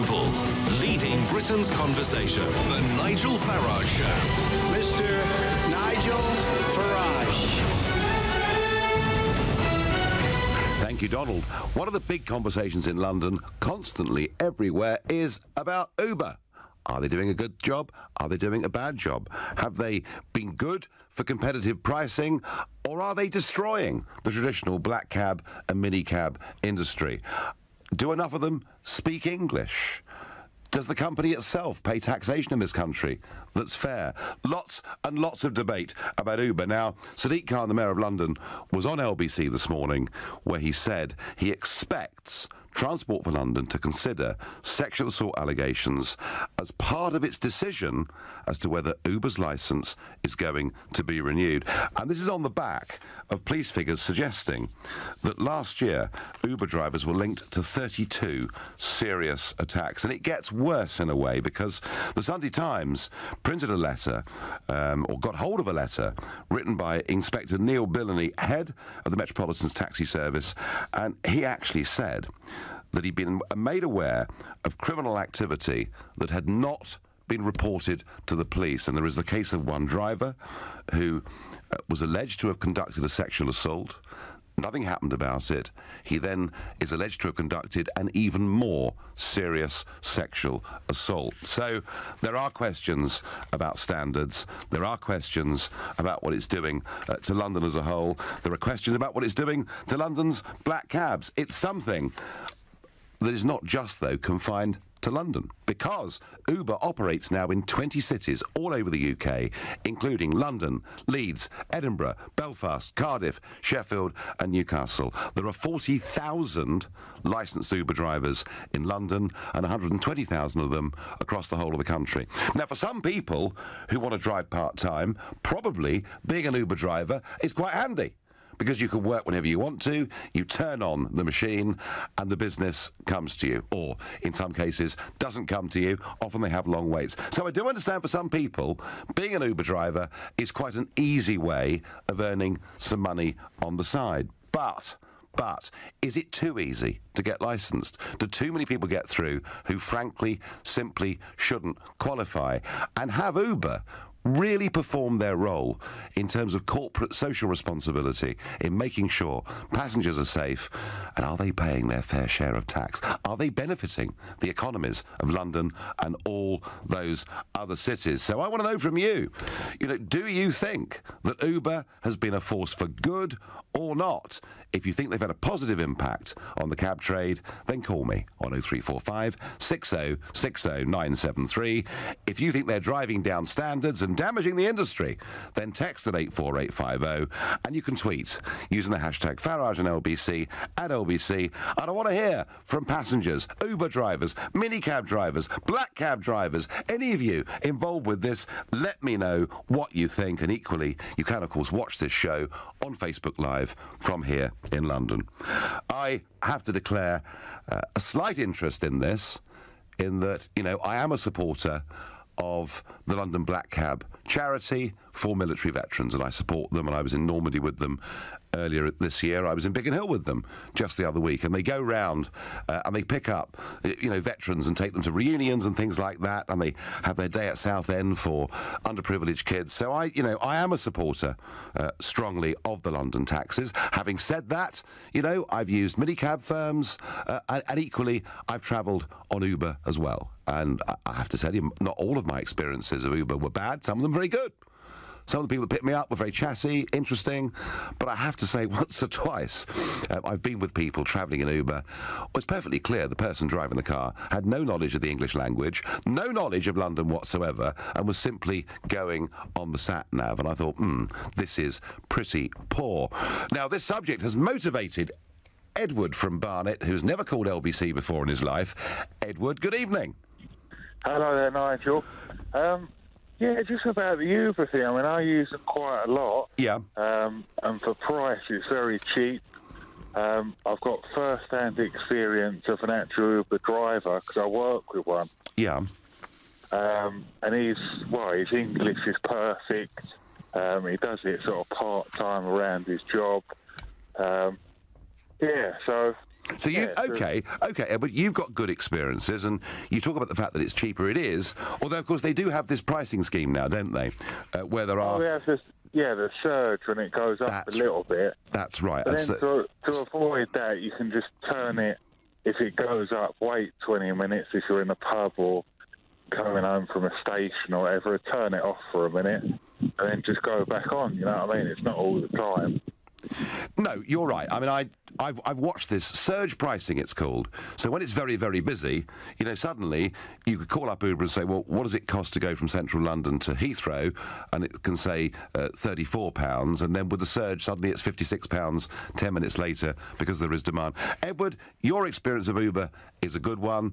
Global, leading Britain's conversation. The Nigel Farage Show. Mr. Nigel Farage. Thank you, Donald. One of the big conversations in London, constantly everywhere, is about Uber. Are they doing a good job? Are they doing a bad job? Have they been good for competitive pricing, or are they destroying the traditional black cab and minicab industry? Do enough of them speak English? Does the company itself pay taxation in this country that's fair? Lots and lots of debate about Uber. Now, Sadiq Khan, the Mayor of London, was on LBC this morning where he said he expects Transport for London to consider sexual assault allegations as part of its decision as to whether Uber's licence is going to be renewed. And this is on the back of police figures suggesting that last year Uber drivers were linked to 32 serious attacks. And it gets worse in a way because the Sunday Times printed a letter, or got hold of a letter, written by Inspector Neil Billany, head of the Metropolitan's taxi service, and he actually said that he'd been made aware of criminal activity that had not been reported to the police. And there is the case of one driver who was alleged to have conducted a sexual assault. Nothing happened about it. He then is alleged to have conducted an even more serious sexual assault. So there are questions about standards. There are questions about what it's doing to London as a whole. There are questions about what it's doing to London's black cabs. It's something that is not just, though, confined to London, because Uber operates now in 20 cities all over the UK, including London, Leeds, Edinburgh, Belfast, Cardiff, Sheffield and Newcastle. There are 40,000 licensed Uber drivers in London and 120,000 of them across the whole of the country. Now, for some people who want to drive part-time, probably being an Uber driver is quite handy, because you can work whenever you want to, you turn on the machine and the business comes to you, or in some cases doesn't come to you. Often they have long waits. So I do understand for some people being an Uber driver is quite an easy way of earning some money on the side. But is it too easy to get licensed? Do too many people get through who frankly simply shouldn't qualify? And have Uber really perform their role in terms of corporate social responsibility in making sure passengers are safe? And are they paying their fair share of tax? Are they benefiting the economies of London and all those other cities? So I want to know from you, do you think that Uber has been a force for good or not? If you think they've had a positive impact on the cab trade, then call me on 0345 60 60 973. If you think they're driving down standards and damaging the industry, then text at 84850, and you can tweet using the hashtag Farage and LBC at LBC. And I want to hear from passengers, Uber drivers, minicab drivers, black cab drivers, any of you involved with this. Let me know what you think, and equally, you can, of course, watch this show on Facebook Live from here in London. I have to declare a slight interest in this, in that, I am a supporter of the London Black Cab charity for military veterans, and I support them, and I was in Normandy with them earlier this year. I was in Biggin Hill with them just the other week, and they go round and they pick up, veterans and take them to reunions and things like that, and they have their day at Southend for underprivileged kids. So I am a supporter strongly of the London taxes. Having said that, I've used minicab firms, and equally I've travelled on Uber as well. And I have to tell you, not all of my experiences of Uber were bad. Some of them very good. Some of the people that picked me up were very chatty, interesting, but I have to say once or twice I've been with people travelling in Uber. It's perfectly clear the person driving the car had no knowledge of the English language, no knowledge of London whatsoever, and was simply going on the sat-nav. And I thought, this is pretty poor. Now, this subject has motivated Edward from Barnet, who's never called LBC before in his life. Edward, good evening. Hello there, Nigel. Yeah, just about the Uber thing. I mean, I use them quite a lot. Yeah. And for price, it's very cheap. I've got first-hand experience of an actual Uber driver because I work with one. Yeah. And his English is perfect. He does it sort of part-time around his job. So So okay, but you've got good experiences, and you talk about the fact that it's cheaper. It is, although of course they do have this pricing scheme now, don't they? Where there are the surge when it goes up a little bit. That's right. But then to avoid that, you can just turn it. If it goes up, wait 20 minutes if you're in a pub or coming home from a station or whatever. Turn it off for a minute and then just go back on. You know what I mean? It's not all the time. No, you're right. I mean, I've watched this surge pricing, it's called. So when it's very, very busy, you know, suddenly you could call up Uber and say, well, what does it cost to go from central London to Heathrow? And it can say £34, and then with the surge, suddenly it's £56 10 minutes later because there is demand. Edward, your experience of Uber is a good one.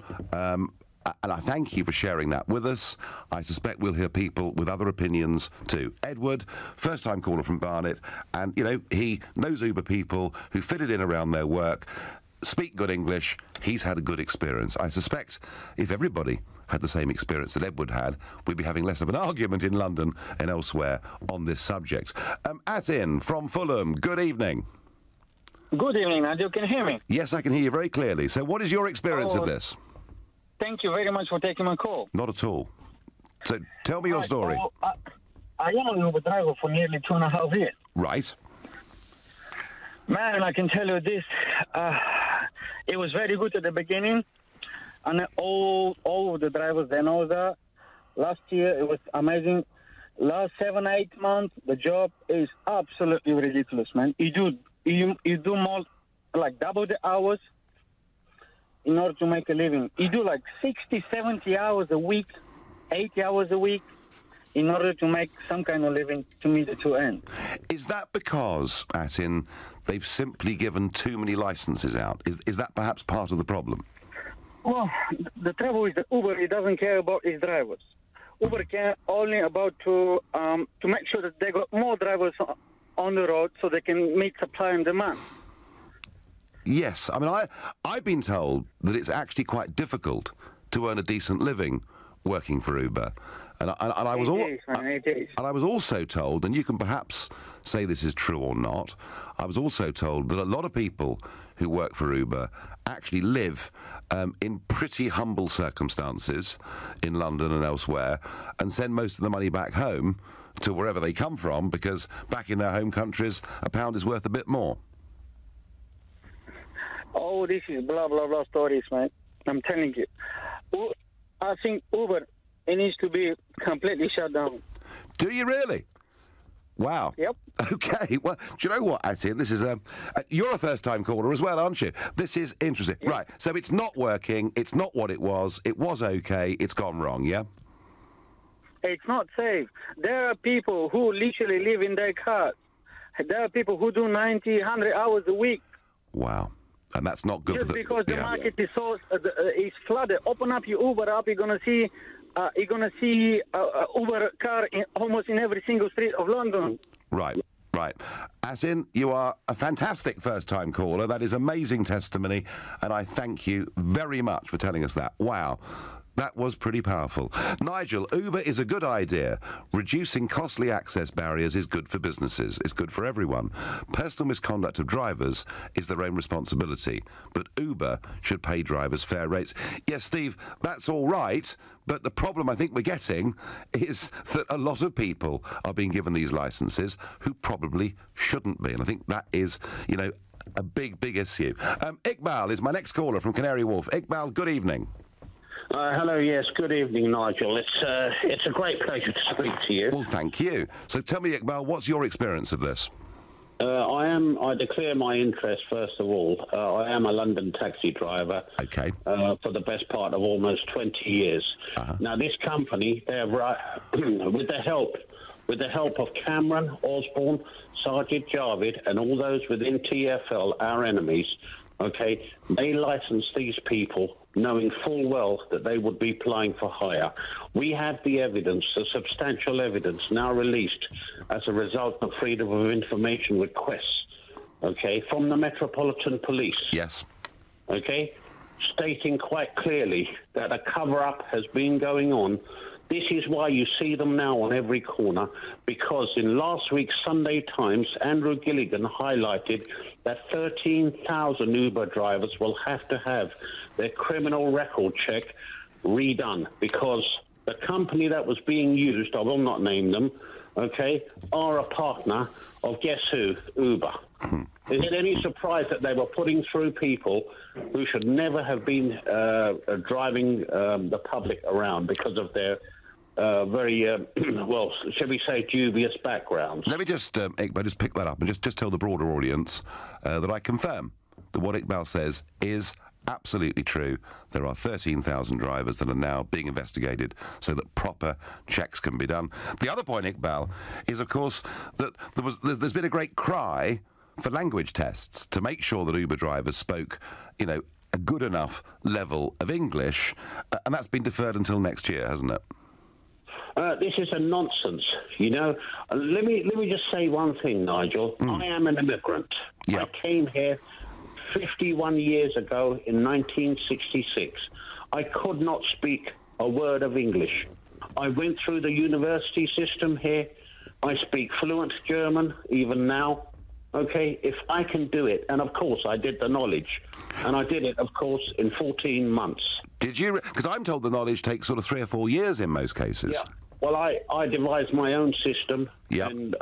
And I thank you for sharing that with us. I suspect we'll hear people with other opinions too. Edward, first-time caller from Barnet, and, you know, he knows Uber people who fit it in around their work, speak good English. He's had a good experience. I suspect if everybody had the same experience that Edward had, we'd be having less of an argument in London and elsewhere on this subject. Atin from Fulham, good evening. Good evening, Nigel. Can you hear me? Yes, I can hear you very clearly. So what is your experience of this? Thank you very much for taking my call. Not at all. So tell me your story. So, I am an Uber driver for nearly 2.5 years. Right. Man, I can tell you this. It was very good at the beginning. And all of the drivers, they know that. Last year, it was amazing. Last 7-8 months, the job is absolutely ridiculous, man. You do more, like double the hours in order to make a living. You do like 60, 70 hours a week, 80 hours a week, in order to make some kind of living to meet the two ends. Is that because, Atin, they've simply given too many licenses out? Is that perhaps part of the problem? Well, the trouble is that Uber, it doesn't care about its drivers. Uber care only about to make sure that they got more drivers on the road so they can meet supply and demand. Yes, I mean, I've been told that it's actually quite difficult to earn a decent living working for Uber, and I was also told, and you can perhaps say this is true or not, I was also told that a lot of people who work for Uber actually live in pretty humble circumstances in London and elsewhere, and send most of the money back home to wherever they come from, because back in their home countries, a pound is worth a bit more. Oh, this is blah, blah, blah stories, man. I'm telling you. I think Uber, it needs to be completely shut down. Do you really? Wow. Yep. Okay. Well, do you know what, Atin? This is you're a first-time caller as well, aren't you? This is interesting. Yep. Right. So it's not working. It's not what it was. It was okay. It's gone wrong, yeah? It's not safe. There are people who literally live in their cars. There are people who do 90, 100 hours a week. Wow. And that's not good just for the... because the market is so is flooded. Open up your Uber app, you're gonna see Uber car almost in every single street of London. Right. Atin, you are a fantastic first-time caller. That is amazing testimony, and I thank you very much for telling us that. Wow. That was pretty powerful. Nigel, Uber is a good idea. Reducing costly access barriers is good for businesses. It's good for everyone. Personal misconduct of drivers is their own responsibility. But Uber should pay drivers fair rates. Yes, Steve, that's all right. But the problem I think we're getting is that a lot of people are being given these licenses who probably shouldn't be. And I think that is, you know, a big, big issue. Iqbal is my next caller from Canary Wharf. Iqbal, good evening. Hello, yes, good evening, Nigel. It's a great pleasure to speak to you. Well, thank you. So tell me, Iqbal, what's your experience of this? I declare my interest, first of all. I am a London taxi driver. Okay. For the best part of almost 20 years. Now, this company, with the help of Cameron, Osborne, Sergeant Javid, and all those within TfL, our enemies, okay, they licensed these people knowing full well that they would be applying for hire. We have the evidence, the substantial evidence now released as a result of Freedom of Information requests, okay, from the Metropolitan Police. Yes. Okay, stating quite clearly that a cover-up has been going on This is why you see them now on every corner, because in last week's Sunday Times, Andrew Gilligan highlighted that 13,000 Uber drivers will have to have their criminal record check redone because the company that was being used, I will not name them, okay, are a partner of guess who? Uber. Is it any surprise that they were putting through people who should never have been driving the public around because of their very, well, shall we say, dubious backgrounds? Let me just, Iqbal, just pick that up and just tell the broader audience that I confirm that what Iqbal says is absolutely true. There are 13,000 drivers that are now being investigated so that proper checks can be done. The other point, Iqbal, is, of course, that there's been a great cry for language tests to make sure that Uber drivers spoke, you know, a good enough level of English, and that's been deferred until next year, hasn't it? This is a nonsense, you know. Let me just say one thing, Nigel. I am an immigrant. Yeah. I came here 51 years ago in 1966. I could not speak a word of English. I went through the university system here. I speak fluent German even now. Okay, if I can do it, and of course I did the knowledge, and I did it, of course, in 14 months. Did you? Because I'm told the knowledge takes sort of 3 or 4 years in most cases. Yeah. Well, I devised my own system, Yep. and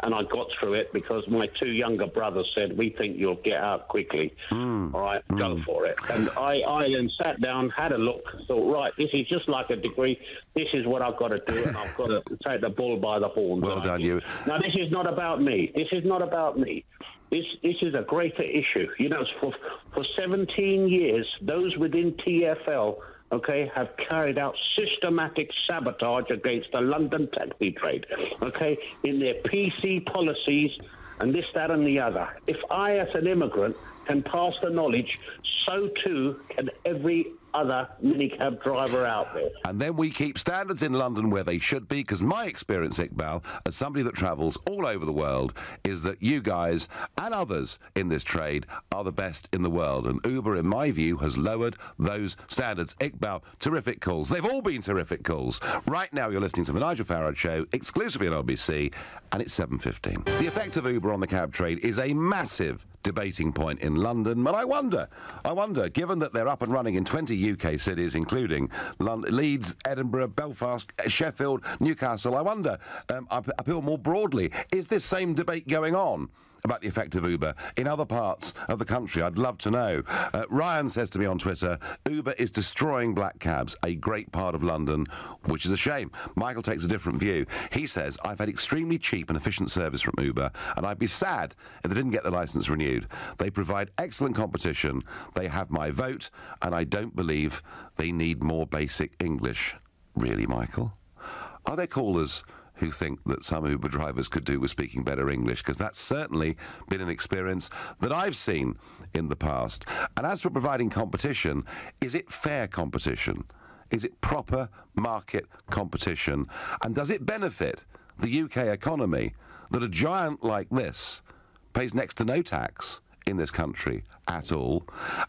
I got through it because my 2 younger brothers said, "We think you'll get out quickly. All right, go for it." And I then sat down, had a look, thought, right, this is just like a degree. This is what I've got to do, and I've got to take the bull by the horns. Well done, you. Now, this is not about me. This is not about me. This is a greater issue. You know, for 17 years, those within TfL, okay, have carried out systematic sabotage against the London taxi trade, okay, in their PC policies and this, that and the other. If I, as an immigrant, can pass the knowledge, so too can every other minicab driver out there. And then we keep standards in London where they should be, because my experience, Iqbal, as somebody that travels all over the world, is that you guys and others in this trade are the best in the world. And Uber, in my view, has lowered those standards. Iqbal, terrific calls. They've all been terrific calls. Right now, you're listening to The Nigel Farage Show, exclusively on LBC, and it's 7:15. The effect of Uber on the cab trade is a massive debating point in London, but I wonder, given that they're up and running in 20 UK cities, including London, Leeds, Edinburgh, Belfast, Sheffield, Newcastle, I wonder, I appeal more broadly, is this same debate going on about the effect of Uber in other parts of the country? I'd love to know. Ryan says to me on Twitter, Uber is destroying black cabs, a great part of London, which is a shame. Michael takes a different view. He says, I've had extremely cheap and efficient service from Uber, and I'd be sad if they didn't get the licence renewed. They provide excellent competition, they have my vote, and I don't believe they need more basic English. Really, Michael? Are there callers who think that some Uber drivers could do with speaking better English? Because that's certainly been an experience that I've seen in the past. And as for providing competition, is it fair competition? Is it proper market competition? And does it benefit the UK economy that a giant like this pays next to no tax in this country at all?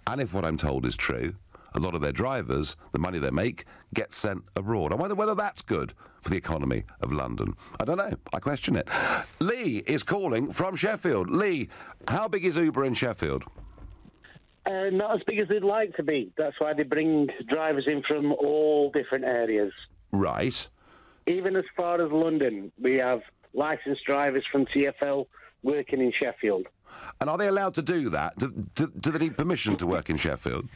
And if what I'm told is true, a lot of their drivers, the money they make, gets sent abroad. I wonder whether that's good for the economy of London. I don't know. I question it. Lee is calling from Sheffield. Lee, how big is Uber in Sheffield? Not as big as they'd like to be. That's why they bring drivers in from all different areas. Right. Even as far as London, we have licensed drivers from TfL working in Sheffield. And are they allowed to do that? Do they need permission to work in Sheffield?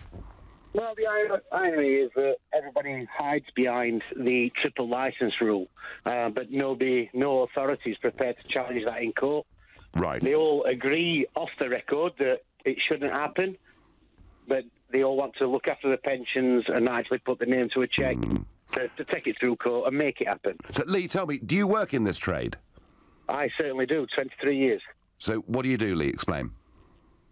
Well, the irony is that everybody hides behind the triple licence rule, but no authority is prepared to challenge that in court. Right. They all agree off the record that it shouldn't happen, but they all want to look after the pensions and actually put the name to a cheque to take it through court and make it happen. So, Lee, tell me, do you work in this trade? I certainly do, 23 years. So what do you do, Lee? Explain.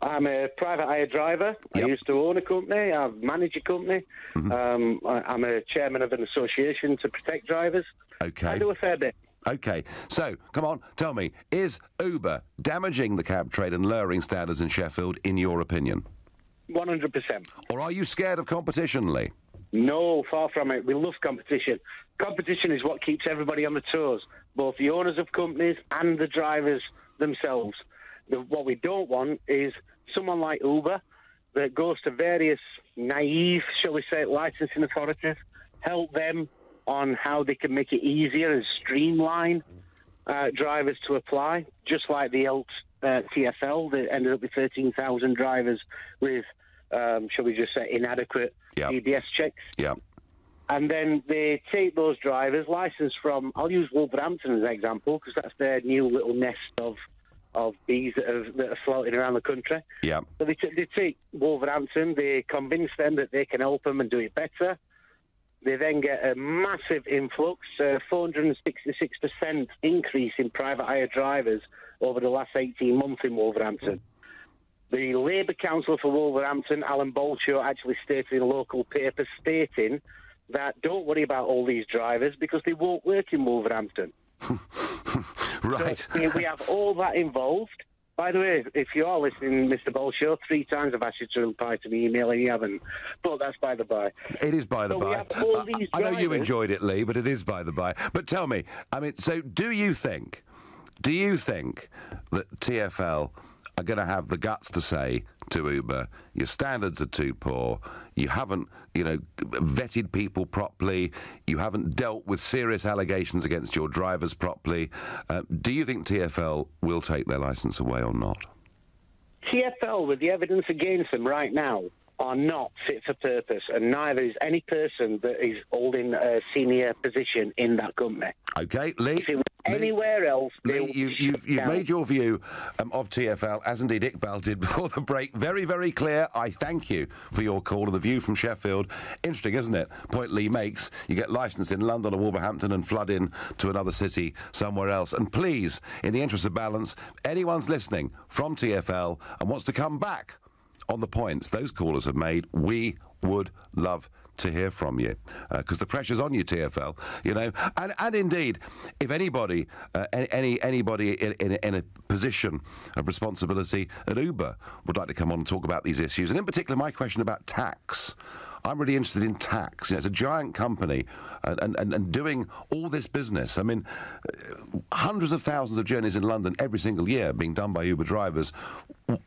I'm a private hire driver. Yep. I used to own a company. I manage a company. I'm a chairman of an association to protect drivers. Okay. I do a fair bit. Okay. So, come on, tell me, is Uber damaging the cab trade and lowering standards in Sheffield, in your opinion? 100%. Or are you scared of competition, Lee? No, far from it. We love competition. Competition is what keeps everybody on the toes, both the owners of companies and the drivers themselves. What we don't want is someone like Uber that goes to various naive, shall we say, licensing authorities, help them on how they can make it easier and streamline drivers to apply, just like the TfL that ended up with 13,000 drivers with, shall we just say, inadequate DBS checks. Yeah. And then they take those drivers, licensed from, I'll use Wolverhampton as an example, because that's their new little nest of bees that are floating around the country. Yeah. So they take Wolverhampton, they convince them that they can help them and do it better. They then get a massive influx, 466% increase in private hire drivers over the last 18 months in Wolverhampton. The Labour councillor for Wolverhampton, Alan Bolshaw, actually stated in a local paper stating that don't worry about all these drivers because they won't work in Wolverhampton. Right. So, we have all that involved. By the way, if you are listening, Mr. Bolshaw, 3 times I've asked you to reply to the email and you haven't. But that's by the by. It is by the So by. we have all these I know you drivers. enjoyed it, Lee, but it is by the by. But tell me, I mean, so do you think that TfL are going to have the guts to say to Uber, your standards are too poor, you haven't, vetted people properly, you haven't dealt with serious allegations against your drivers properly? Do you think TfL will take their licence away or not? TfL, with the evidence against them right now, are not fit for purpose, and neither is any person that is holding a senior position in that company. Okay, Lee. If it was anywhere else, Lee, you've made your view of TfL, as indeed Iqbal did before the break, very, very clear. I thank you for your call and the view from Sheffield. Interesting, isn't it? Point Lee makes. You get licensed in London or Wolverhampton and flood in to another city somewhere else. And please, in the interest of balance, anyone's listening from TfL and wants to come back on the points those callers have made, we would love to hear from you, because the pressure's on you, TfL, and indeed, if anybody, anybody in a position of responsibility at Uber would like to come on and talk about these issues, and in particular my question about tax. I'm really interested in tax. It's a giant company and doing all this business. I mean, hundreds of thousands of journeys in London every single year being done by Uber drivers.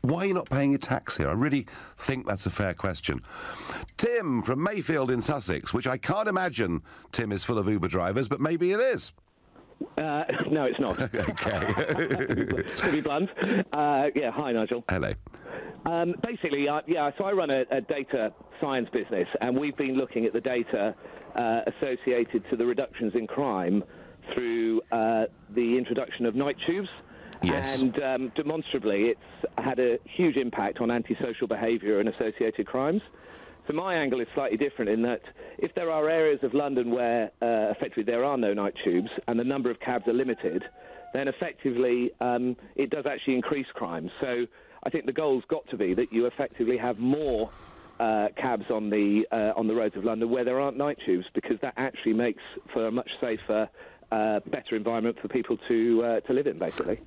Why are you not paying your tax here? I really think that's a fair question. Tim from Mayfield in Sussex, which I can't imagine, Tim, is full of Uber drivers, but maybe it is. No, it's not. Okay. To be blunt. Hi, Nigel. Hello. Basically, so I run a data science business, and we've been looking at the data associated to the reductions in crime through the introduction of night tubes. Yes. And demonstrably, it's had a huge impact on antisocial behaviour and associated crimes. So my angle is slightly different in that if there are areas of London where effectively there are no night tubes and the number of cabs are limited, then effectively it does actually increase crime. So I think the goal's got to be that you effectively have more cabs on the roads of London where there aren't night tubes, because that actually makes for a much safer, better environment for people to live in, basically.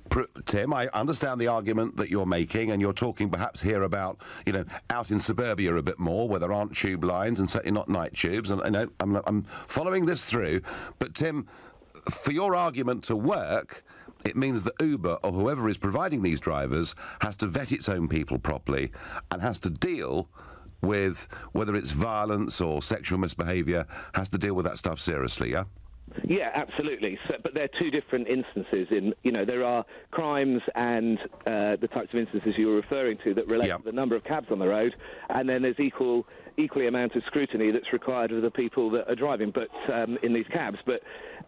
Tim, I understand the argument that you're making, and you're talking perhaps here about, out in suburbia a bit more, where there aren't tube lines and certainly not night tubes, and I'm following this through. But Tim, for your argument to work, it means that Uber, or whoever is providing these drivers, has to vet its own people properly and has to deal with, whether it's violence or sexual misbehaviour, has to deal with that stuff seriously, yeah? Yeah, absolutely. So, but there are two different instances. There are crimes and the types of instances you were referring to that relate to the number of cabs on the road, and then there's equally amount of scrutiny that's required of the people that are driving, but in these cabs. But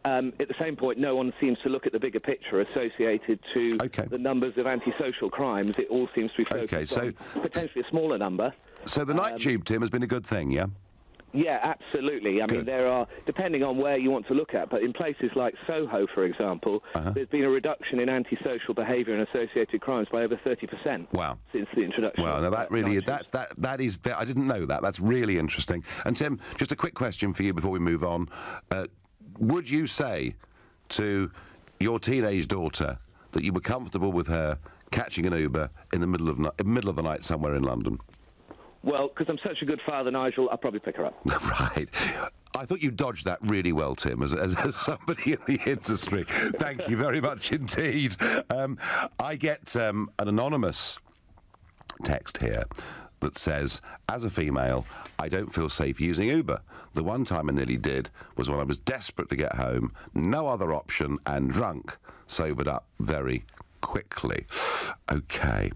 at the same point, no one seems to look at the bigger picture associated to the numbers of antisocial crimes. It all seems to be focused on potentially a smaller number. So the night tube, Tim, has been a good thing, yeah? Yeah, absolutely. I mean, there are, depending on where you want to look at, but in places like Soho, for example, there's been a reduction in antisocial behaviour and associated crimes by over 30%. Wow. Since the introduction. Wow, now that really, that is, I didn't know that. That's really interesting. And Tim, just a quick question for you before we move on. Would you say to your teenage daughter that you were comfortable with her catching an Uber in the middle of the night somewhere in London? Well, because I'm such a good father, Nigel, I'll probably pick her up. Right. I thought you dodged that really well, Tim, as somebody in the industry. Thank you very much indeed. I get an anonymous text here that says, as a female, I don't feel safe using Uber. The one time I nearly did was when I was desperate to get home, no other option, and drunk. Sobered up very quickly. OK.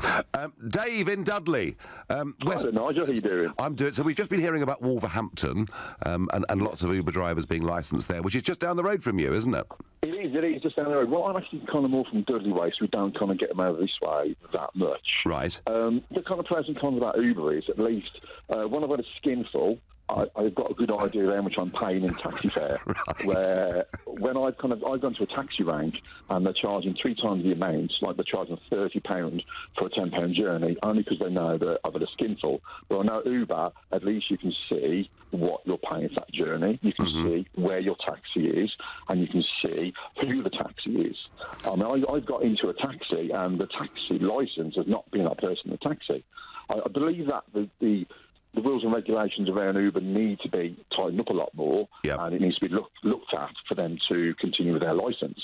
Dave in Dudley. Hi, Nigel, how you doing? I'm doing. So we've just been hearing about Wolverhampton and lots of Uber drivers being licensed there, which is just down the road from you, isn't it? It is just down the road. Well, I'm actually kind of more from Dudley way, so we don't kind of get them over this way that much. Right. The kind of pros and cons about Uber is, at least, when I've had a skinful, I've got a good idea of how much I'm paying in taxi fare. Right. Where when I've gone to a taxi rank and they're charging 3 times the amount, like they're charging £30 for a £10 journey, only because they know that I've had a skinful. But I know Uber, at least you can see what you're paying for that journey. You can see where your taxi is, and you can see who the taxi is. I mean, I've got into a taxi, and the taxi licence has not been that person in the taxi. I believe that the rules and regulations around Uber need to be tightened up a lot more, and it needs to be looked at for them to continue with their licence.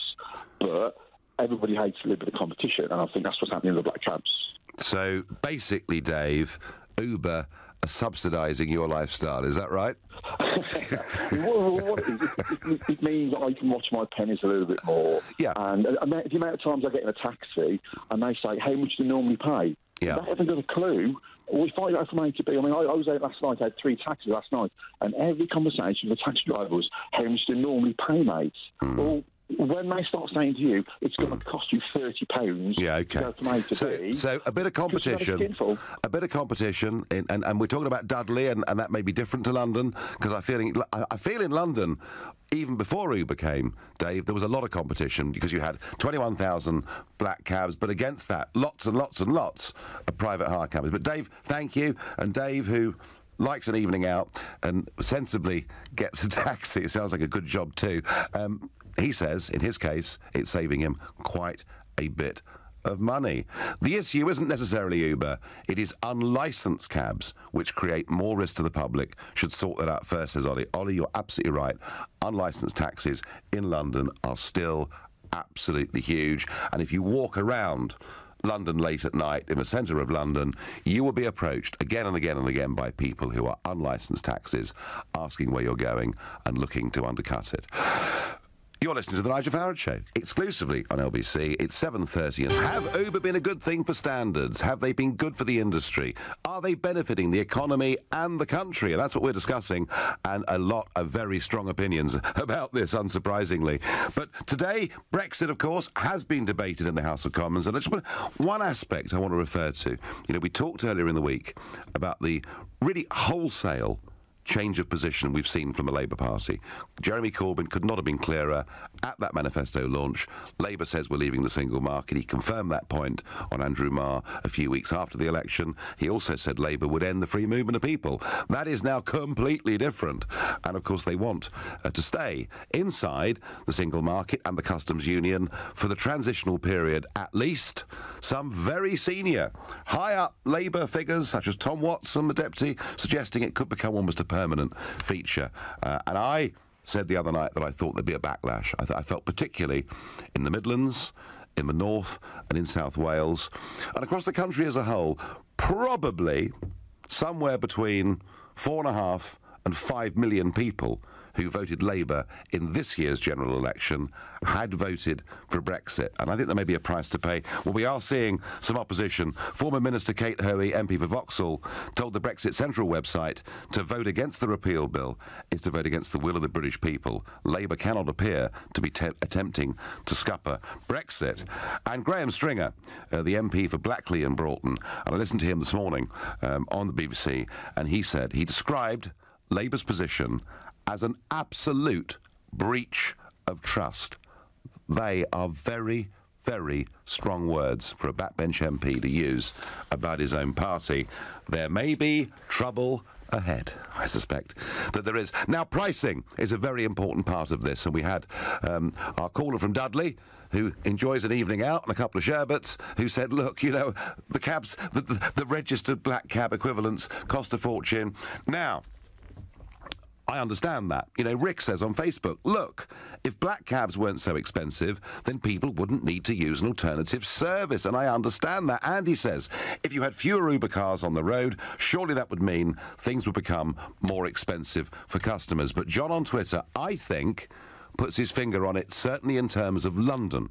But everybody hates a little bit of competition, and I think that's what's happening in the black cabs. So basically, Dave, Uber are subsidising your lifestyle, is that right? It means I can watch my pennies a little bit more. Yeah. And the amount of times I get in a taxi and they say, how much do you normally pay? Yeah. I haven't got a clue. We find out from A to B. I mean, I was out last night, I had 3 taxis last night, and every conversation with the taxi driver was, how much do you normally pay, mate? Well, when they start saying to you, it's going to cost you £30 to go from A to B. So a bit of competition. A bit of competition, and we're talking about Dudley, and that may be different to London, because I feel in London, even before Uber came, Dave, there was a lot of competition because you had 21,000 black cabs, but against that, lots and lots and lots of private hire cabs. But Dave, thank you. And Dave, who likes an evening out and sensibly gets a taxi, it sounds like a good job too. He says, in his case, it's saving him quite a bit of money. The issue isn't necessarily Uber, it is unlicensed cabs, which create more risk to the public. Should sort that out first, says Ollie. Ollie, you're absolutely right. Unlicensed taxis in London are still absolutely huge, and if you walk around London late at night in the centre of London, you will be approached again and again and again by people who are unlicensed taxis, asking where you're going and looking to undercut it. You're listening to The Nigel Farage Show, exclusively on LBC. It's 7:30. And have Uber been a good thing for standards? Have they been good for the industry? Are they benefiting the economy and the country? And that's what we're discussing, and a lot of very strong opinions about this, unsurprisingly. But today, Brexit, of course, has been debated in the House of Commons, and it's one aspect I want to refer to. You know, we talked earlier in the week about the really wholesale change of position we've seen from the Labour Party. Jeremy Corbyn could not have been clearer at that manifesto launch. Labour says we're leaving the single market. He confirmed that point on Andrew Marr a few weeks after the election. He also said Labour would end the free movement of people. That is now completely different. And of course they want to stay inside the single market and the customs union for the transitional period at least. Some very senior, high-up Labour figures, such as Tom Watson, the deputy, suggesting it could become almost a permanent feature. And I said the other night that I thought there'd be a backlash. I felt particularly in the Midlands, in the North and in South Wales, and across the country as a whole, probably somewhere between 4.5 and 5 million people who voted Labour in this year's general election had voted for Brexit. And I think there may be a price to pay. Well, we are seeing some opposition. Former Minister Kate Hoey, MP for Vauxhall, told the Brexit Central website to vote against the repeal bill is to vote against the will of the British people. Labour cannot appear to be attempting to scupper Brexit. And Graham Stringer, the MP for Blackley and Broughton, and I listened to him this morning on the BBC, and he said he described Labour's position as an absolute breach of trust. They are very, very strong words for a backbench MP to use about his own party. There may be trouble ahead, I suspect that there is. Now, pricing is a very important part of this, and we had our caller from Dudley who enjoys an evening out and a couple of sherbets, who said, look, you know, the cabs, the registered black cab equivalents cost a fortune. Now, I understand that. You know, Rick says on Facebook, look, if black cabs weren't so expensive, then people wouldn't need to use an alternative service, and I understand that. Andy says, if you had fewer Uber cars on the road, surely that would mean things would become more expensive for customers. But John on Twitter, I think, puts his finger on it, certainly in terms of London,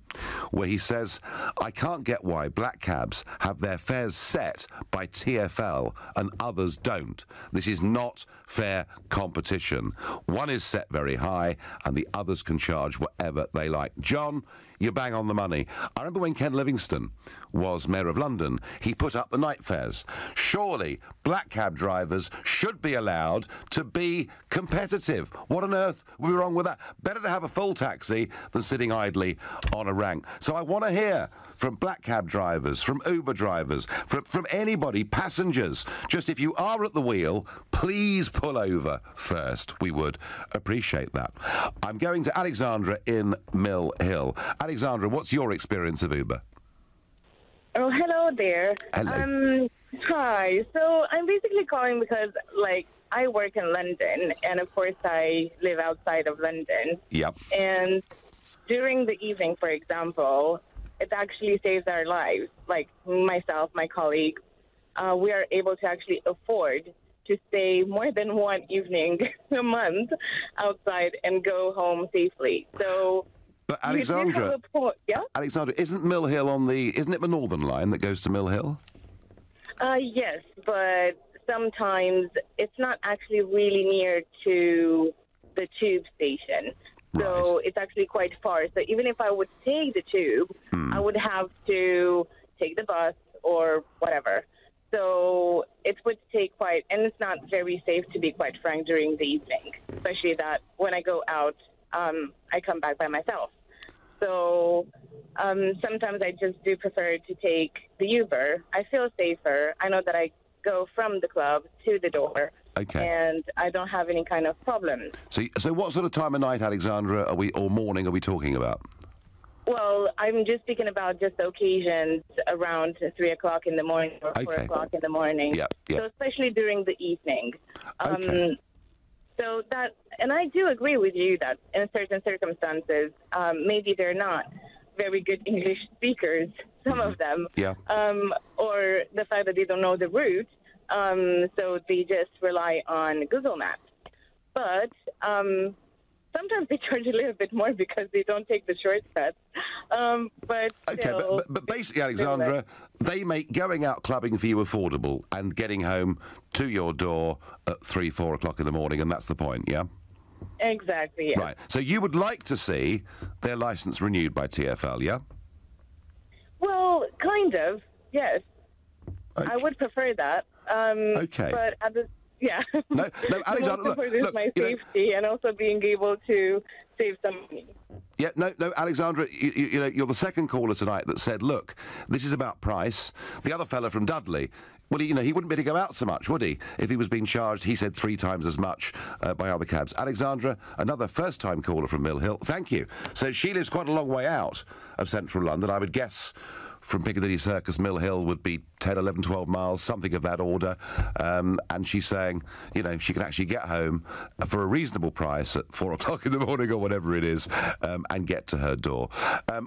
where he says, I can't get why black cabs have their fares set by TfL and others don't. This is not fair competition. One is set very high and the others can charge whatever they like. John, you bang on the money. I remember when Ken Livingstone was Mayor of London, he put up the night fares. Surely black cab drivers should be allowed to be competitive. What on earth would be wrong with that? Better to have a full taxi than sitting idly on a rank. So I want to hear from black cab drivers, from Uber drivers, from anybody, passengers. Just if you are at the wheel, please pull over first. We would appreciate that. I'm going to Alexandra in Mill Hill. Alexandra, what's your experience of Uber? Oh, hello there. Hello. Hi. So I'm basically calling because, like, I work in London, and of course I live outside of London. Yep. And during the evening, for example, it actually saves our lives. Like myself, my colleague, we are able to actually afford to stay more than one evening a month outside and go home safely. So, but Alexandra, yeah? Alexandra, isn't Mill Hill isn't it the Northern Line that goes to Mill Hill? Yes, but sometimes it's not actually really near to the tube station. So Right. it's actually quite far. So even if I would take the tube, I would have to take the bus or whatever. So it would take quite, and it's not very safe, to be quite frank, during the evening, especially that when I go out, I come back by myself. So sometimes I just do prefer to take the Uber. I feel safer. I know that I go from the club to the door. Okay. And I don't have any kind of problems. So what sort of time of night, Alexandra, or morning are we talking about? Well, I'm just speaking about just occasions around 3 o'clock in the morning or 4 o'clock in the morning. Yeah. So especially during the evening. Okay. So that, and I do agree with you that in certain circumstances, maybe they're not very good English speakers, some of them. Yeah. Or the fact that they don't know the route. So they just rely on Google Maps. But sometimes they charge a little bit more because they don't take the shortcuts. But okay, still, but basically, Alexandra, they make going out clubbing for you affordable and getting home to your door at 3, 4 o'clock in the morning, and that's the point, yeah? Exactly, yeah. Right. So you would like to see their licence renewed by TfL, yeah? Well, kind of, yes. Okay. I would prefer that. Okay. But at the, yeah. No, Alexandra, the most important is my safety and also being able to save some money. Yeah, no, Alexandra, you know, you're the second caller tonight that said, look, this is about price. The other fella from Dudley, well, he wouldn't be able to go out so much, would he? If he was being charged, he said 3 times as much by other cabs. Alexandra, another first-time caller from Mill Hill, thank you. So she lives quite a long way out of central London. I would guess from Piccadilly Circus, Mill Hill would be 10, 11, 12 miles, something of that order. And she's saying, you know, she can actually get home for a reasonable price at 4 o'clock in the morning or whatever it is, and get to her door.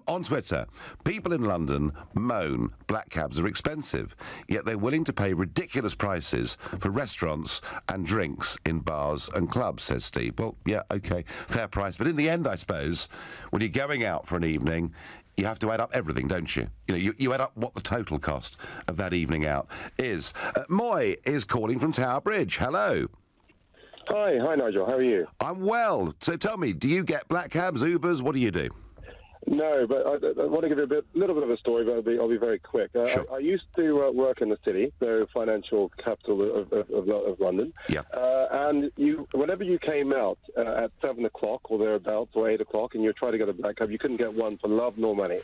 On Twitter, people in London moan black cabs are expensive, yet they're willing to pay ridiculous prices for restaurants and drinks in bars and clubs, says Steve. Well, yeah, OK, fair price. But in the end, I suppose, when you're going out for an evening, you have to add up everything, don't you? You know, you add up what the total cost of that evening out is. Moy is calling from Tower Bridge. Hello. Hi, Nigel. How are you? I'm well. So tell me, do you get black cabs, Ubers? What do you do? No, but I want to give you a little bit of a story, but I'll be very quick. Sure. I used to work in the city, the financial capital of London. Yeah. and whenever you came out at 7 o'clock or thereabouts, or 8 o'clock, and you tried to get a black cab, you couldn't get one for love nor money.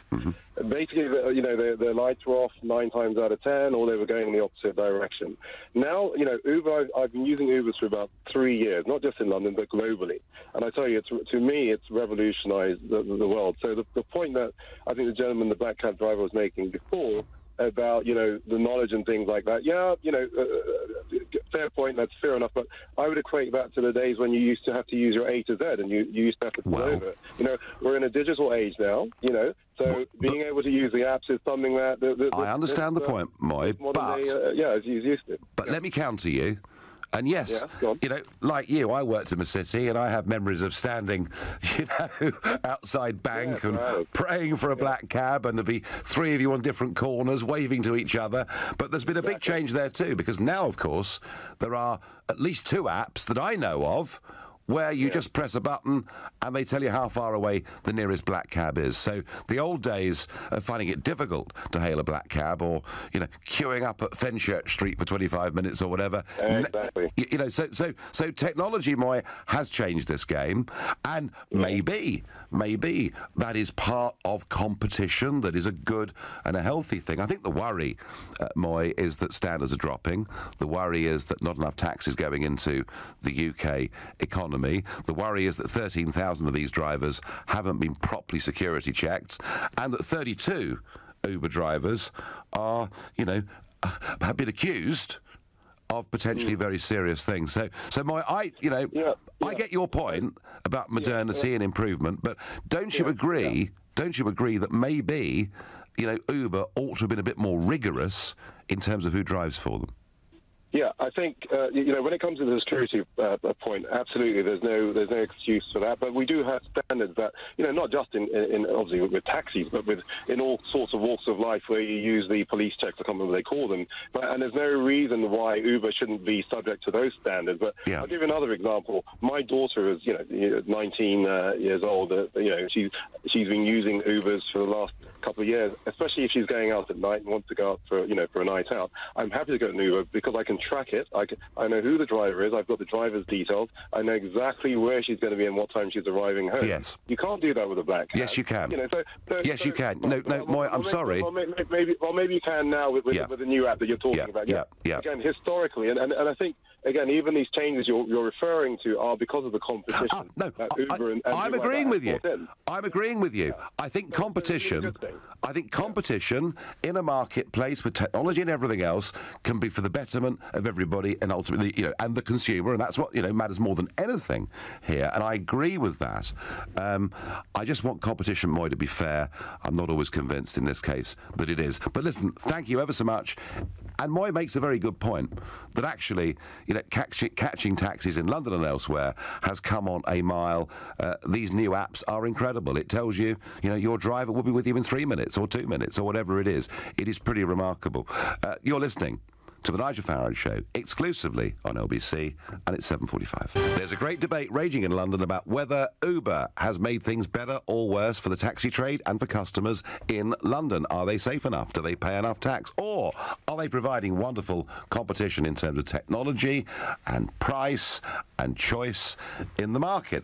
Basically, the lights were off 9 times out of 10, or they were going in the opposite direction. Now, Uber, I've been using Ubers for about 3 years, not just in London, but globally. And I tell you, to me, it's revolutionized the world. So the point that I think the gentleman, the black cab driver, was making before, about, the knowledge and things like that. Yeah, fair point, that's fair enough, but I would equate that to the days when you used to have to use your A to Z and you used to have to pull over. We're in a digital age now, so being able to use the apps is something that... I understand the point, Moy, but... it's used to. But let me counter you. And yes, like you, I worked in the city, and I have memories of standing, outside bank and praying for a black cab, and there'd be 3 of you on different corners waving to each other. But there's been a big change there too, because now, of course, there are at least 2 apps that I know of where you just press a button and they tell you how far away the nearest black cab is. So the old days of finding it difficult to hail a black cab, or, queuing up at Fenchurch Street for 25 minutes or whatever. Exactly. So technology, Moy, has changed this game, and maybe that is part of competition that is a good and a healthy thing. I think the worry, Moy, is that standards are dropping. The worry is that not enough tax is going into the UK economy. The worry is that 13,000 of these drivers haven't been properly security checked, and that 32 Uber drivers are, have been accused of potentially very serious things. So I get your point about modernity and improvement, but don't you agree that maybe, Uber ought to have been a bit more rigorous in terms of who drives for them? Yeah, I think when it comes to the security point, absolutely, there's no excuse for that. But we do have standards that not just in obviously with taxis, but in all sorts of walks of life where you use the police checks, I can't remember what they call them. And there's no reason why Uber shouldn't be subject to those standards. But I'll give you another example. My daughter is 19 years old. She's been using Ubers for the last couple of years, especially if she's going out at night and wants to go out for a night out. I'm happy to go to an Uber because I can track it. I know who the driver is. I've got the driver's details. I know exactly where she's going to be and what time she's arriving home. Yes. You can't do that with a black cab. Yes, you can. Yes, you can. No, Moy, I'm sorry. Maybe you can now with the new app that you're talking about. Yeah. Again, historically, and I think, again, even these changes you're referring to are because of the competition. I'm agreeing with you. I'm agreeing with you. I think competition in a marketplace with technology and everything else can be for the betterment of everybody and ultimately, and the consumer, and that's what, matters more than anything here. And I agree with that. I just want competition, Moy, to be fair. I'm not always convinced in this case that it is. But listen, thank you ever so much. And Moy makes a very good point that actually, catching taxis in London and elsewhere has come on a mile. These new apps are incredible. It tells you, your driver will be with you in 3 minutes or 2 minutes or whatever it is. It is pretty remarkable. You're listening to the Nigel Farage Show, exclusively on LBC, and it's 7:45. There's a great debate raging in London about whether Uber has made things better or worse for the taxi trade and for customers in London. Are they safe enough? Do they pay enough tax? Or are they providing wonderful competition in terms of technology and price and choice in the market?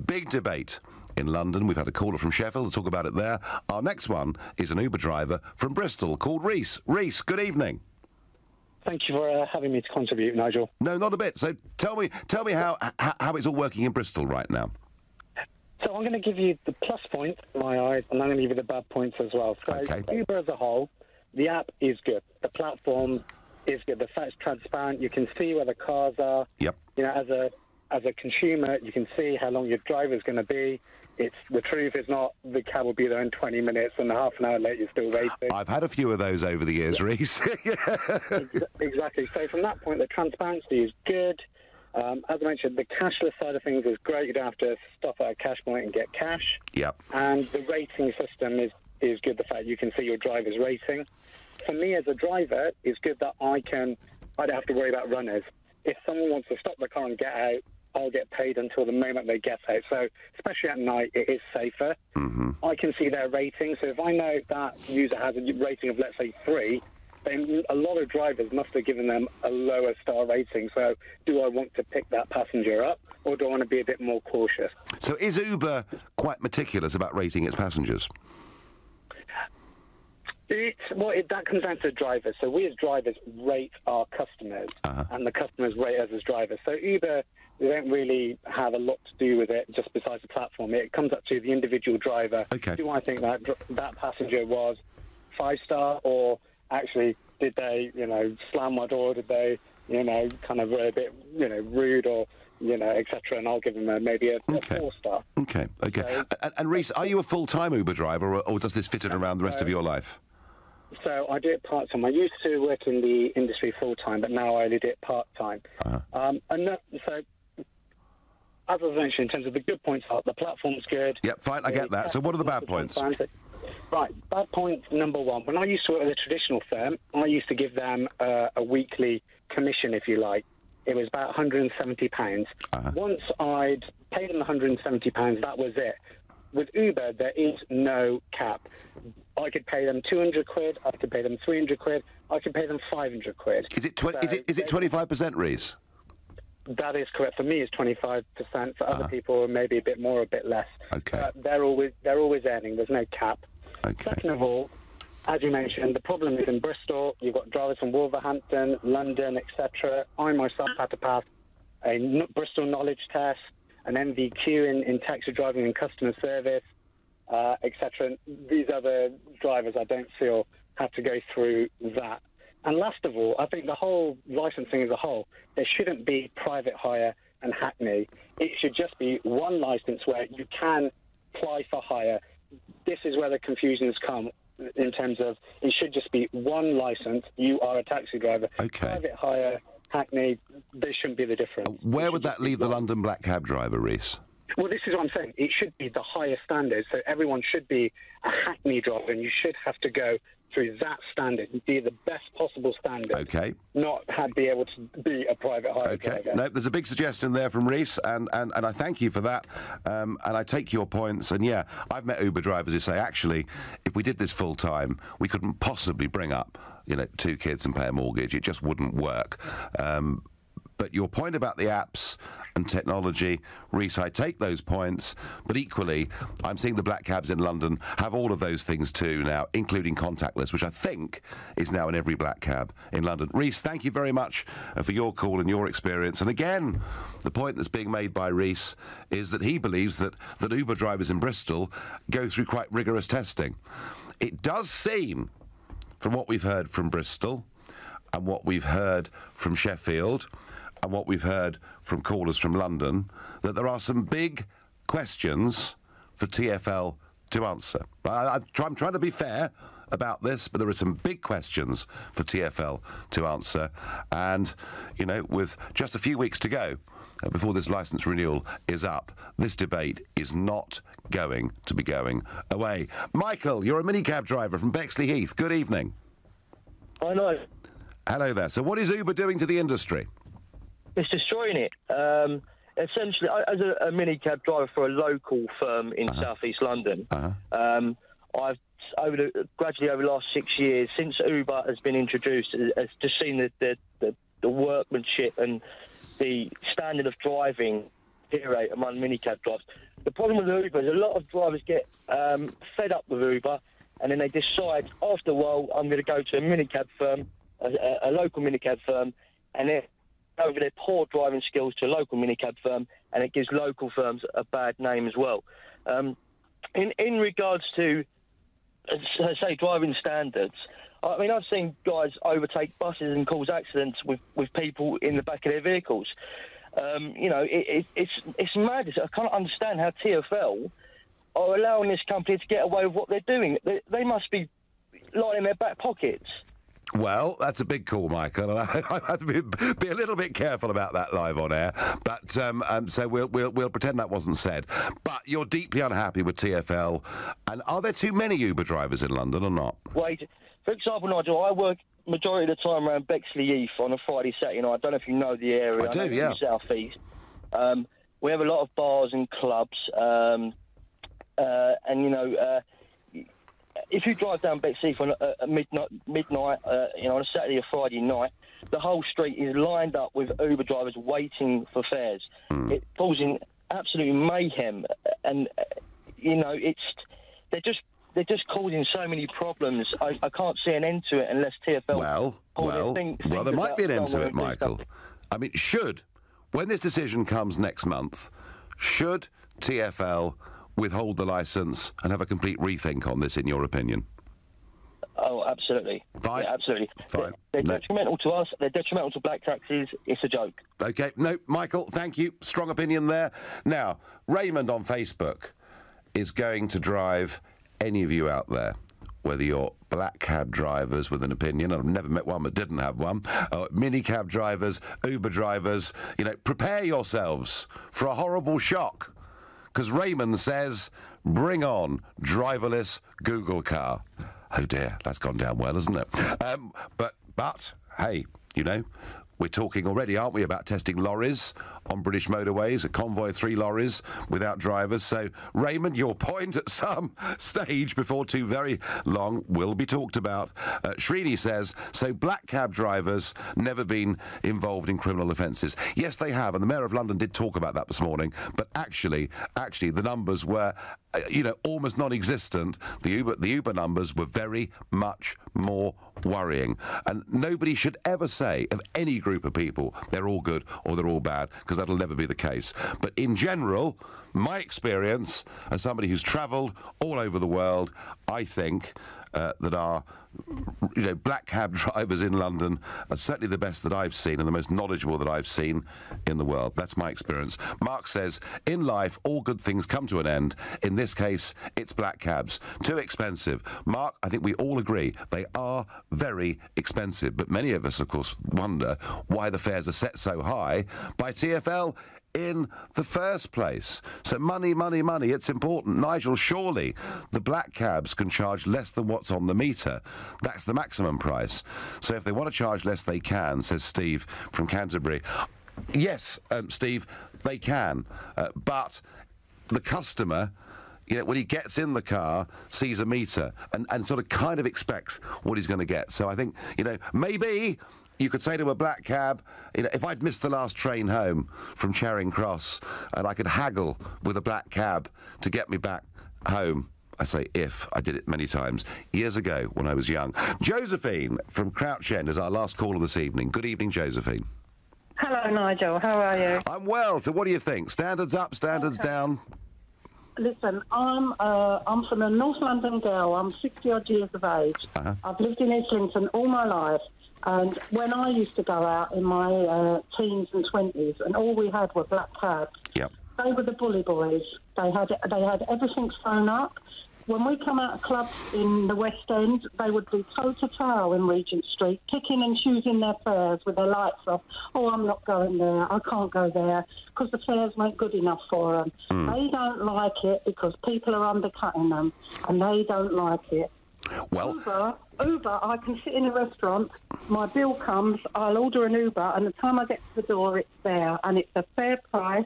Big debate in London. We've had a caller from Sheffield to talk about it there. Our next one is an Uber driver from Bristol called Reese. Reese, good evening. Thank you for having me to contribute, Nigel. No, not a bit. So tell me how it's all working in Bristol right now. So I'm going to give you the plus points in my eyes, and I'm going to give you the bad points as well. So Uber as a whole, the app is good. The platform is good. The fact it's transparent. You can see where the cars are. Yep. As a consumer, you can see how long your driver's going to be. The truth is not the cab will be there in 20 minutes and half an hour later you're still waiting. I've had a few of those over the years, Reese. Exactly. So from that point, the transparency is good. As I mentioned, the cashless side of things is great. You don't have to stop at a cash point and get cash. Yep. And the rating system is good. The fact you can see your driver's rating. For me as a driver, it's good that I don't have to worry about runners. If someone wants to stop the car and get out, I'll get paid until the moment they get out. So, especially at night, it is safer. I can see their rating. So if I know that user has a rating of, let's say, 3, a lot of drivers must have given them a lower star rating. So do I want to pick that passenger up, or do I want to be a bit more cautious? So is Uber quite meticulous about rating its passengers? That comes down to the drivers. So we as drivers rate our customers, and the customers rate us as drivers. So Uber, they don't really have a lot to do with it, just besides the platform. It comes up to the individual driver. Okay. Do I think that passenger was 5-star, or actually did they, slam my door? Did they, kind of were a bit, rude, or etc. And I'll give them maybe a 4-star. Okay. So, and Reece, are you a full-time Uber driver, or does this fit in around the rest of your life? So I do it part-time. I used to work in the industry full-time, but now I only do it part-time. So, as I mentioned, in terms of the good points, the platform's good. Yeah, fine, I get that. So what are the bad points? Right, bad point number one. When I used to work with a traditional firm, I used to give them a weekly commission, if you like. It was about £170. Once I'd paid them £170, that was it. With Uber, there is no cap. I could pay them 200 quid, I could pay them 300 quid, I could pay them 500 quid. Is it 25%, Reece? That is correct. For me, it's 25%. For other people, maybe a bit more, a bit less. Okay. They're always earning. There's no cap. Okay. Second of all, as you mentioned, the problem is in Bristol. You've got drivers from Wolverhampton, London, etc. I myself had to pass a Bristol knowledge test, an MVQ in taxi driving and customer service, etc. These other drivers, I don't feel, have to go through that. And last of all, I think the whole licensing as a whole, there shouldn't be private hire and Hackney. It should just be one license where you can apply for hire. This is where the confusions come in terms of it should just be one license. You are a taxi driver. Okay. Private hire, Hackney, there shouldn't be the difference. Where would that leave the London black cab driver, Reece? Well, this is what I'm saying. It should be the highest standard. So everyone should be a Hackney driver, and you should have to go through that standard and be the best possible standard. Okay. Not be able to be a private hire driver. No, there's a big suggestion there from Reece, and I thank you for that. And I take your points. And yeah, I've met Uber drivers who say, actually, if we did this full time, we couldn't possibly bring up, 2 kids and pay a mortgage. It just wouldn't work. But your point about the apps and technology, Reece, I take those points, but equally, I'm seeing the black cabs in London have all of those things too now, including contactless, which I think is now in every black cab in London. Reece, thank you very much for your call and your experience. And again, the point that's being made by Reece is that he believes that Uber drivers in Bristol go through quite rigorous testing. It does seem, from what we've heard from Bristol and what we've heard from Sheffield, and what we've heard from callers from London, that there are some big questions for TfL to answer. I'm trying to be fair about this, but there are some big questions for TfL to answer. And, with just a few weeks to go before this licence renewal is up, this debate is not going to be going away. Michael, you're a minicab driver from Bexley Heath. Good evening. I know. Hello there. So what is Uber doing to the industry? It's destroying it. Essentially, as a minicab driver for a local firm in South East London, I've gradually over the last 6 years, since Uber has been introduced, has just seen the workmanship and the standard of driving deteriorate among minicab drivers. The problem with Uber is a lot of drivers get fed up with Uber, and then they decide after a while, I'm going to go to a minicab firm, a local minicab firm, and then over their poor driving skills to a local minicab firm, and it gives local firms a bad name as well. In regards to, say, driving standards, I mean, I've seen guys overtake buses and cause accidents with people in the back of their vehicles. It's madness. I can't understand how TfL are allowing this company to get away with what they're doing. They must be lying in their back pockets. Well, that's a big call, Michael, and I have to be a little bit careful about that live on air. But so we'll pretend that wasn't said. But you're deeply unhappy with TfL, and are there too many Uber drivers in London or not? Wait, for example, Nigel, I work majority of the time around Bexley Heath on a Friday, Saturday night. I don't know if you know the area. I do, yeah. South East. We have a lot of bars and clubs, and if you drive down Bexley for a midnight, on a Saturday or Friday night, the whole street is lined up with Uber drivers waiting for fares. It falls in absolute mayhem, and they're just causing so many problems. I can't see an end to it unless TfL. Well, there might be an end to it, Michael. I mean, when this decision comes next month, should TfL withhold the licence and have a complete rethink on this, in your opinion? Oh, absolutely. Fine. Yeah, absolutely. Fine. They're detrimental to us. They're detrimental to black taxis. It's a joke. OK. No, Michael, thank you. Strong opinion there. Now, Raymond on Facebook is going to drive any of you out there, whether you're black cab drivers with an opinion, and I've never met one that didn't have one, mini cab drivers, Uber drivers, prepare yourselves for a horrible shock. Because Raymond says, bring on driverless Google car. Oh dear, that's gone down well, hasn't it? But hey, we're talking already, aren't we, about testing lorries on British motorways, a convoy of 3 lorries without drivers. So, Raymond, your point at some stage before too very long will be talked about. Srini says, so black cab drivers never been involved in criminal offences. Yes, they have, and the Mayor of London did talk about that this morning, but actually, the numbers were, almost non-existent. The Uber numbers were very much more worrying. And nobody should ever say of any group of people they're all good or they're all bad, because that'll never be the case. But in general, my experience as somebody who's travelled all over the world, I think that our black cab drivers in London are certainly the best that I've seen and the most knowledgeable that I've seen in the world. That's my experience. Mark says, in life, all good things come to an end. In this case, it's black cabs. Too expensive. Mark, I think we all agree they are very expensive. But many of us, of course, wonder why the fares are set so high by TfL in the first place. So money, money, money, it's important. Nigel, surely the black cabs can charge less than what's on the meter. That's the maximum price. So if they want to charge less, they can, says Steve from Canterbury. Yes, Steve, they can. But the customer, when he gets in the car, sees a meter and sort of kind of expects what he's going to get. So I think, maybe you could say to a black cab, if I'd missed the last train home from Charing Cross and I could haggle with a black cab to get me back home, I say if, I did it many times, years ago when I was young. Josephine from Crouch End is our last caller this evening. Good evening, Josephine. Hello, Nigel. How are you? I'm well. So what do you think? Standards up, standards down? Listen, I'm from a North London girl. I'm 60-odd years of age. I've lived in Islington all my life. And when I used to go out in my teens and 20s, and all we had were black cabs, they were the bully boys. They had everything sewn up. When we come out of clubs in the West End, they would be toe-to-toe in Regent Street, picking and choosing their fares with their lights off. Oh, I'm not going there. I can't go there because the fares weren't good enough for them. They don't like it because people are undercutting them, and they don't like it. Well, Uber, I can sit in a restaurant, my bill comes, I'll order an Uber, and the time I get to the door, it's there, and it's a fair price.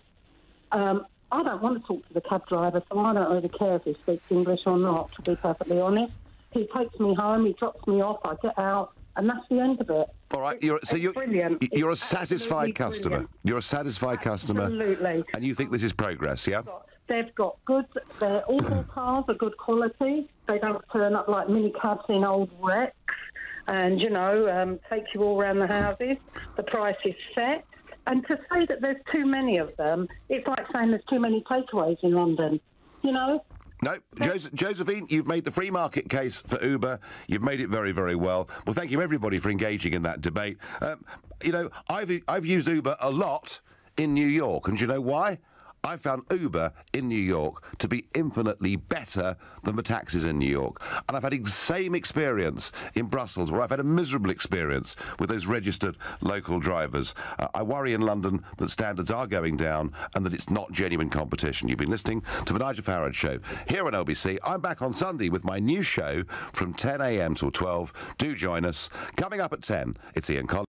I don't want to talk to the cab driver, so I don't really care if he speaks English or not, to be perfectly honest. He takes me home, he drops me off, I get out, and that's the end of it. All right, brilliant. You're a satisfied customer. Brilliant. You're a satisfied customer. Absolutely. And you think this is progress, yeah? They've got all their cars are good quality. They don't turn up like mini cabs in old wrecks and, take you all around the houses. The price is set. And to say that there's too many of them, it's like saying there's too many takeaways in London, No, Josephine, you've made the free market case for Uber. You've made it very, very well. Well, thank you, everybody, for engaging in that debate. I've used Uber a lot in New York, and do you know why? I found Uber in New York to be infinitely better than the taxis in New York. And I've had the same experience in Brussels, where I've had a miserable experience with those registered local drivers. I worry in London that standards are going down and that it's not genuine competition. You've been listening to the Nigel Farage Show here on LBC. I'm back on Sunday with my new show from 10 a.m. till 12. Do join us. Coming up at 10, it's Ian Collins.